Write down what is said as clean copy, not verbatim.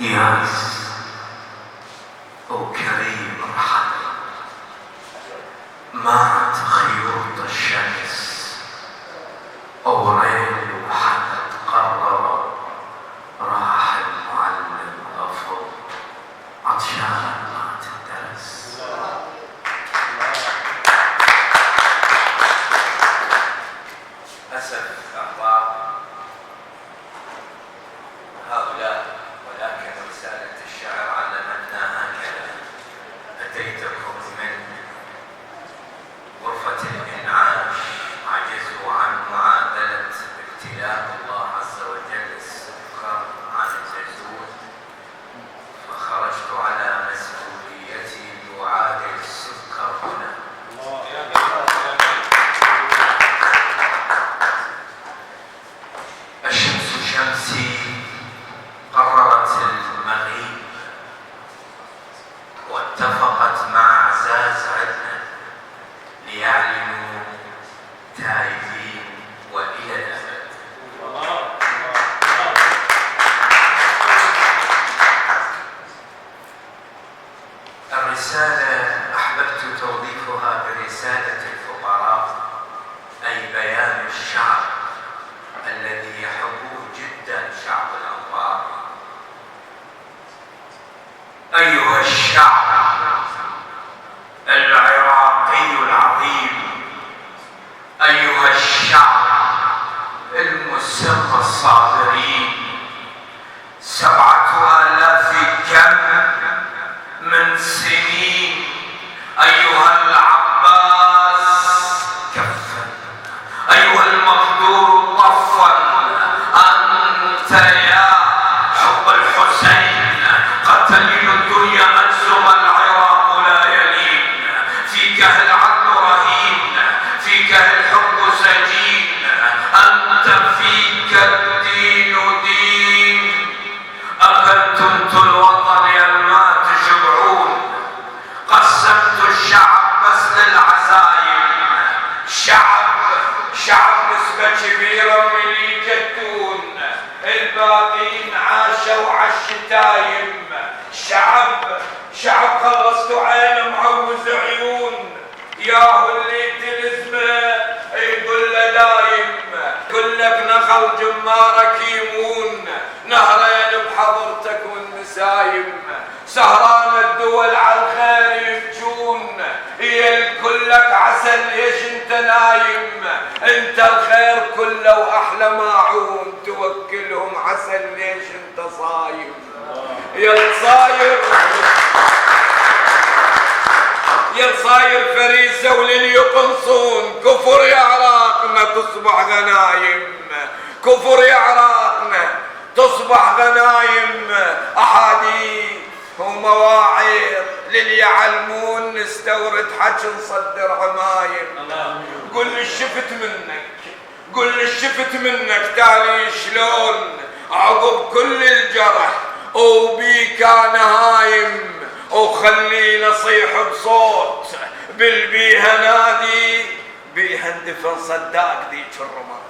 ياس وكريم رحل، مات خيوط الشمس وريل وحدد قرر، راح المعلم غفور عطشان مات الدرس. أسف أعضاء هؤلاء، ولكن رسالة الشعر علمتنا هكذا: أتيتكم من غرفة الإنعاش، عجزوا عن معادلة ابتلاء الله عز وجل السكر عن الزيتون، فخرجت على مسؤوليتي لأعادل السكر هنا. الشمس شمسي قررت المغيب، واتفقت مع عزاز عدنا ليعلنوا تائبين وإلى الأبد. الرسالة أحببت توظيفها برسالة الفقراء، أي بيان الشعب الذي يحبه جدا شعب الأنبار. أيها الشعب العراقي العظيم، أيها الشعب المسر الصابرين، 7000 كم من سنين، أيها العباس كفا، أيها المقدور طفا، أنت يا حب الحسين قتلين الدنيا أجزم العراق لا يلين، فيك العدل رهين، فيك الحب سجين، أنت فيك الدين دين. أكلتم الوطن يا الماء تشبعون، قسمت الشعب بس للعزايم، شعب نسبة كبيرة من يجدون، الباقين عاشوا عالشتايم. شعب خلصتوا عين معوز عيون، ياهو اللي تلزمه يقول له دايم، يقول لك نخل جمارك يمون، نهرين بحضرتك والنسايم، سهران الدول على الخير يبجون، هي الكل لك عسل ليش انت نايم، انت الخير كله واحلى ماعون، توكلهم عسل ليش انت صايم. يا صاير فريسة ولن يقنصون، كفر يا عراقنا تصبح غنايم، كفر يا عراقنا تصبح غنايم. أحاديث ومواعيظ للي يعلمون، نستورد حج نصدر عمايم. قل لي شفت منك تالي شلون عقب كل الجرح وبيك انا هايم، وخلينا نصيح بصوت بالبيها نادي، بيها اندفن صداق ذيك الرماد.